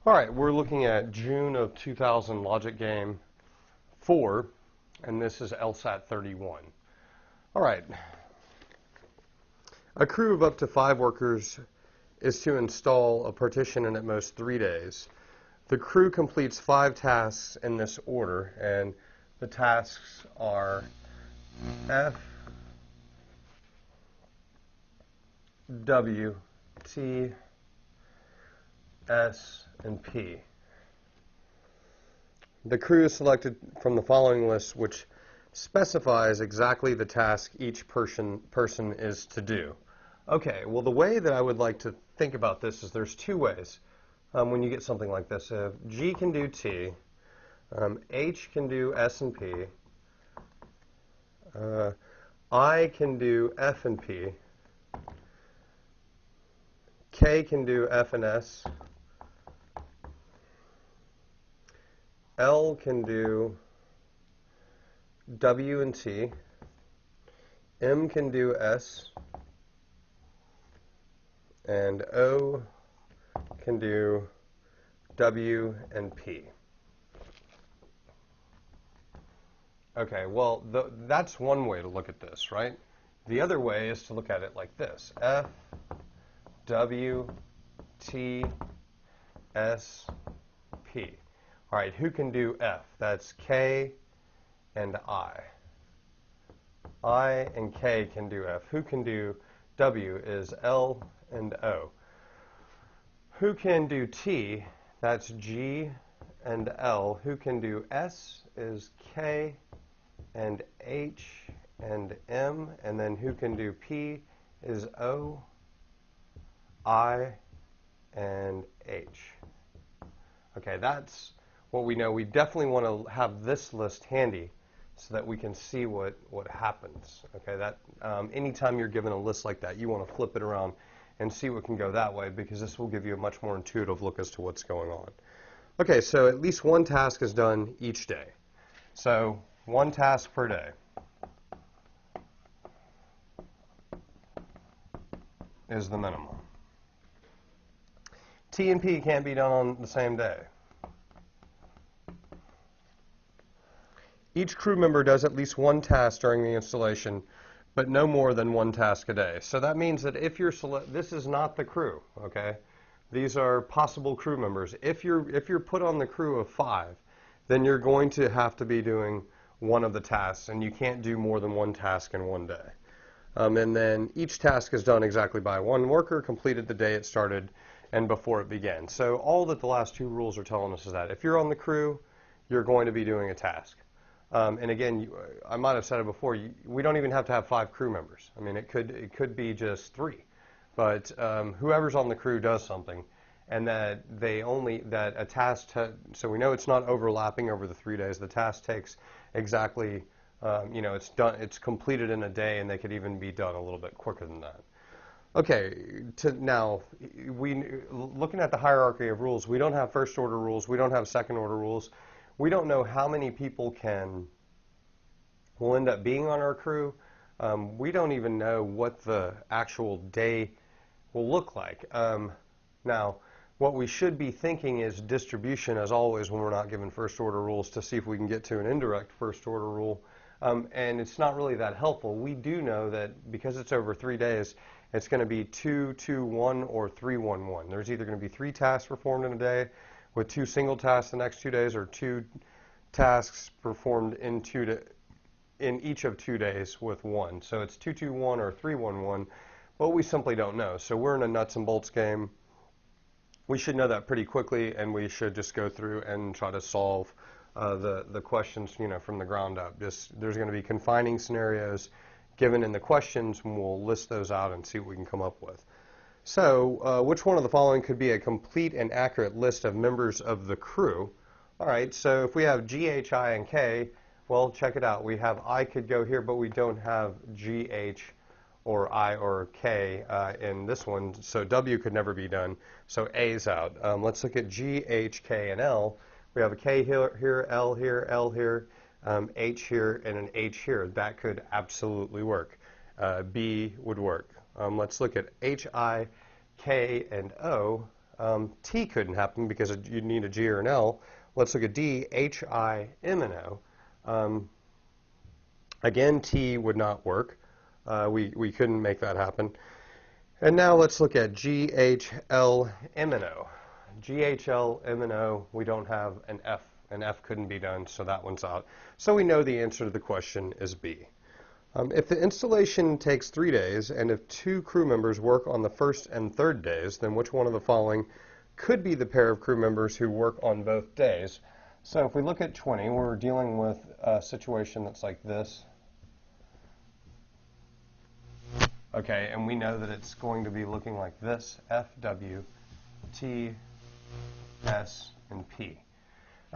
All right, we're looking at June of 2000 logic game 4, and this is LSAT 31. All right. A crew of up to 5 workers is to install a partition in at most 3 days. The crew completes 5 tasks in this order, and the tasks are F, W, T, S, and P. The crew is selected from the following list, which specifies exactly the task each person is to do. Okay, well, the way that I would like to think about this is there's 2 ways when you get something like this. G can do T, H can do S and P, I can do F and P, K can do F and S, L can do W and T, M can do S, and O can do W and P. Okay, well, that's one way to look at this, right? The other way is to look at it like this. F, W, T, S, P. All right, who can do F? That's K and I. I and K can do F. Who can do W is L and O. Who can do T? That's G and L. Who can do S is K and H and M. And then who can do P is O, I, and H. Okay, that's what we know. We definitely want to have this list handy so that we can see what happens. Okay, that anytime you're given a list like that, you want to flip it around and see what can go that way, because this will give you a much more intuitive look as to what's going on. Okay, so at least one task is done each day. So 1 task per day is the minimum. T and P can't be done on the same day. Each crew member does at least 1 task during the installation, but no more than 1 task a day. So that means that if you're this is not the crew, okay? These are possible crew members. If you're put on the crew of 5, then you're going to have to be doing one of the tasks, and you can't do more than 1 task in 1 day. And then each task is done exactly by 1 worker, completed the day it started and before it began. So all that the last 2 rules are telling us is that if you're on the crew, you're going to be doing a task. And again, I might have said it before, we don't even have to have 5 crew members. I mean, it could be just 3. But whoever's on the crew does something, and that a task, so we know it's not overlapping over the 3 days. The task takes exactly, it's completed in a day, and they could even be done a little bit quicker than that. Okay, now, looking at the hierarchy of rules, we don't have first order rules, we don't have second order rules. We don't know how many people will end up being on our crew. We don't even know what the actual day will look like. Now, what we should be thinking is distribution, as always, when we're not given first order rules, to see if we can get to an indirect first order rule. And it's not really that helpful. We do know that because it's over 3 days, it's going to be 2-2-1 or 3-1-1. There's either going to be 3 tasks performed in a day with 2 single tasks the next 2 days, or 2 tasks performed in each of 2 days with 1. So it's 2-2-1 or 3-1-1, but we simply don't know. So we're in a nuts and bolts game. We should know that pretty quickly, and we should just go through and try to solve the questions, from the ground up. There's going to be confining scenarios given in the questions, and we'll list those out and see what we can come up with. So, which one of the following could be a complete and accurate list of members of the crew? All right, so if we have G, H, I, and K, well, check it out. We have I could go here, but we don't have G, H, or I, or K in this one, so W could never be done, so A's out. Let's look at G, H, K, and L. We have a K here, L here, L here, H here, and an H here. That could absolutely work. B would work. Let's look at H, I, K, and O. T couldn't happen because you'd need a G or an L. Let's look at D, H, I, M, and O. Again, T would not work. We couldn't make that happen. And now let's look at G, H, L, M, and O. G, H, L, M, and O, we don't have an F. An F couldn't be done, so that one's out. So we know the answer to the question is B. If the installation takes 3 days, and if 2 crew members work on the first and third days, then which one of the following could be the pair of crew members who work on both days? So if we look at 20, we're dealing with a situation that's like this. Okay, and we know that it's going to be looking like this: F, W, T, S, and P.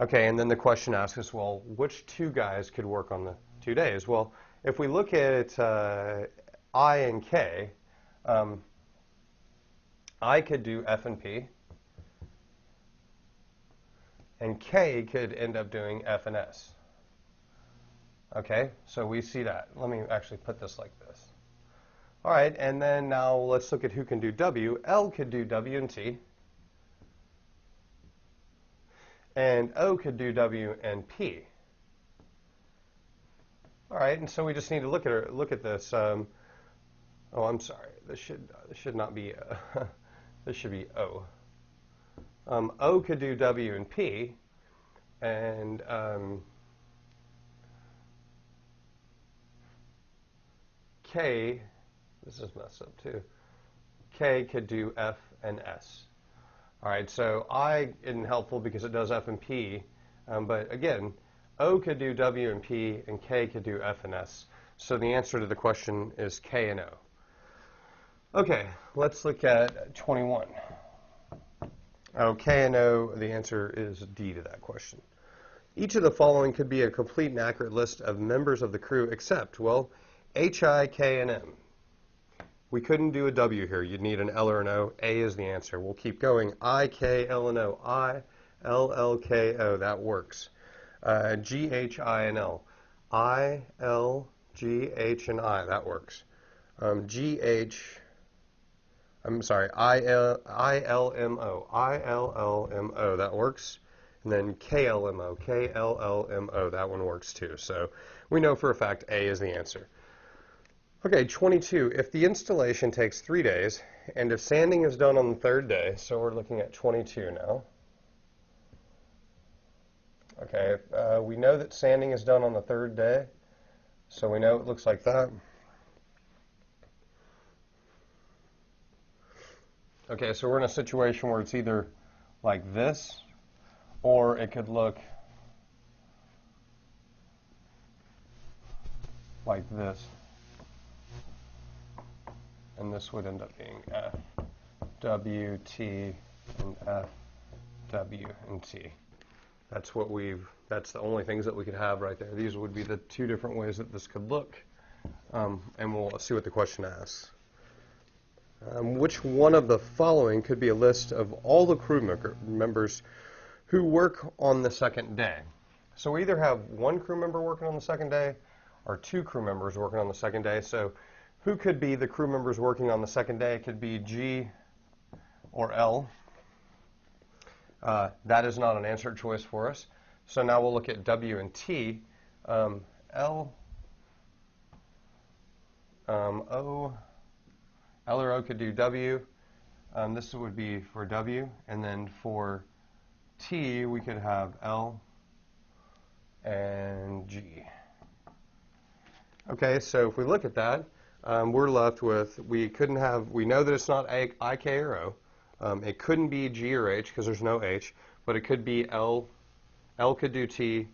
Okay, and then the question asks us, well, which 2 guys could work on the 2 days? Well, if we look at I and K, I could do F and P, and K could end up doing F and S. Okay, so we see that. Let me actually put this like this. All right, and then now let's look at who can do W. L could do W and T, and O could do W and P. All right, and so we just need to look at this. Oh, I'm sorry. This should not be. This should be O. O could do W and P, and K. This is messed up too. K could do F and S. All right, so I isn't helpful because it does F and P, but again, O could do W and P, and K could do F and S. So the answer to the question is K and O. Okay, let's look at 21. Oh, K and O, the answer is D to that question. Each of the following could be a complete and accurate list of members of the crew except, well, H, I, K, and M. We couldn't do a W here. You'd need an L or an O. A is the answer. We'll keep going. I, K, L, and O. I, L, L, K, O. That works. G, H, I, and L. I, L, G, H, and I. That works. G, H, I'm sorry, I, L, M, O. I, L, L, M, O. That works. And then K, L, M, O. K, L, L, M, O. That one works too. So we know for a fact A is the answer. Okay, 22. If the installation takes 3 days, and if sanding is done on the 3rd day, so we're looking at 22 now. Okay, we know that sanding is done on the 3rd day, so we know it looks like that. Okay, so we're in a situation where it's either like this, or it could look like this. And this would end up being F, W, T, and F, W, and T. That's the only things that we could have right there. These would be the 2 different ways that this could look. And we'll see what the question asks. Which one of the following could be a list of all the crew members who work on the 2nd day? So we either have 1 crew member working on the 2nd day or 2 crew members working on the 2nd day. So who could be the crew members working on the 2nd day? It could be G or L. That is not an answer choice for us. So now we'll look at W and T. L or O could do W. This would be for W. And then for T, we could have L and G. Okay, so if we look at that, we're left with, we know that it's not I, K, or O. It couldn't be G or H because there's no H, but it could be L. L could do T,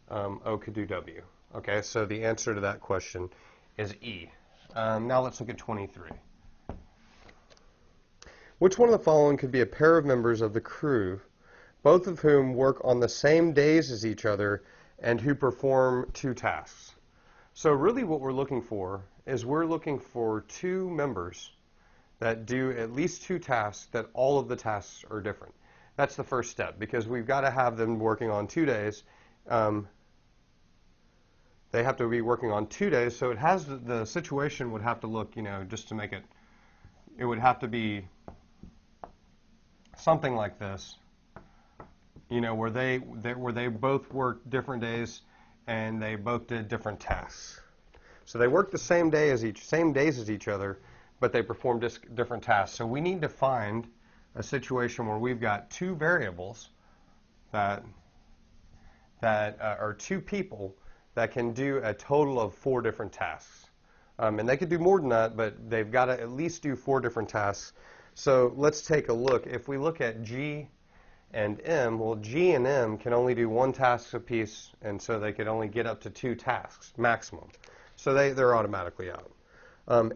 O could do W. Okay, so the answer to that question is E. Now let's look at 23. Which one of the following could be a pair of members of the crew, both of whom work on the same days as each other and who perform 2 tasks? So really what we're looking for is we're looking for 2 members that do at least 2 tasks that all of the tasks are different. That's the first step because we've got to have them working on 2 days. They have to be working on 2 days, so it has the situation would have to look, just to make it, it would have to be something like this, you know, where they both worked different days and they both did different tasks. So they worked the same days as each other, but they performed different tasks. So we need to find a situation where we've got two variables that are two people that can do a total of 4 different tasks. And they could do more than that, but they've got to at least do 4 different tasks. So let's take a look. If we look at G and M, well, G and M can only do 1 task apiece, and so they could only get up to 2 tasks maximum. So they're automatically out.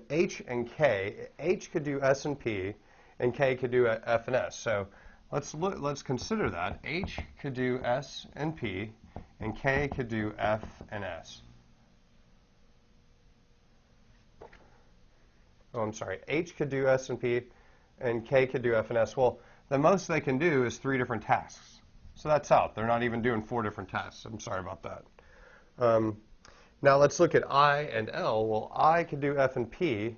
H and K, H could do S and P, and K could do F and S. So let's consider that. H could do S and P, and K could do F and S. Oh, I'm sorry. H could do S and P, and K could do F and S. Well, the most they can do is 3 different tasks. So that's out. They're not even doing 4 different tasks. I'm sorry about that. Now let's look at I and L. Well, I could do F and P,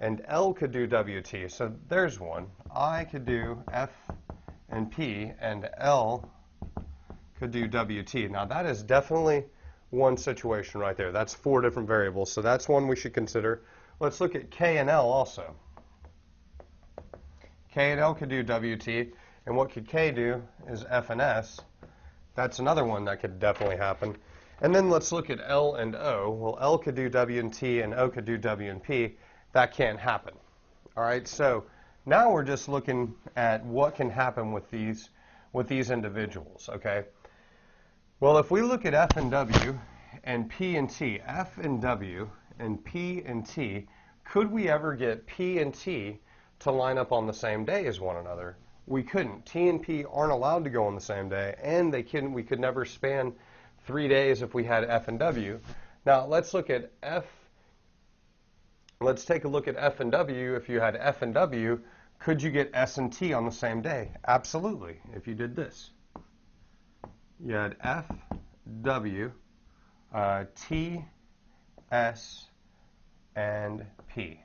and L could do WT. So there's one. I could do F and P, and L could do WT. Now that is definitely one situation right there. That's 4 different variables. So that's one we should consider. Let's look at K and L also. K and L could do WT, and what could K do is F and S. That's another one that could definitely happen. And then let's look at L and O. Well, L could do W and T, and O could do W and P. That can't happen. All right, so now we're just looking at what can happen with these individuals, okay? Well, if we look at F and W and P and T, F and W and P and T, could we ever get P and T to line up on the same day as one another? We couldn't. T and P aren't allowed to go on the same day, and we could never span 3 days if we had F and W. Now let's look at F. Let's take a look at F and W. If you had F and W, could you get S and T on the same day? Absolutely. If you did this, you had F, W, T, S, and P.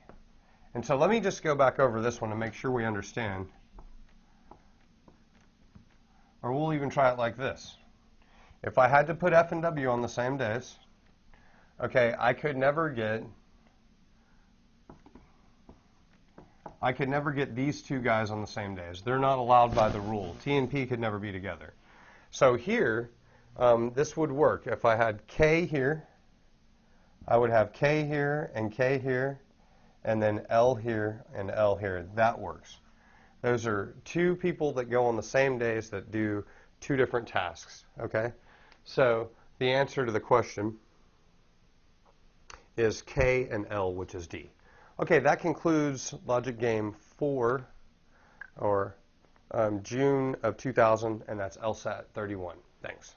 And so let me just go back over this one to make sure we understand. Or we'll even try it like this. If I had to put F and W on the same days, okay, I could never get these 2 guys on the same days. They're not allowed by the rule. T and P could never be together. So here, this would work. If I had K here, I would have K here, and then L here and L here. That works. Those are 2 people that go on the same days that do 2 different tasks, okay? So the answer to the question is K and L, which is D. Okay, that concludes Logic Game 4, or June of 2000, and that's LSAT 31. Thanks.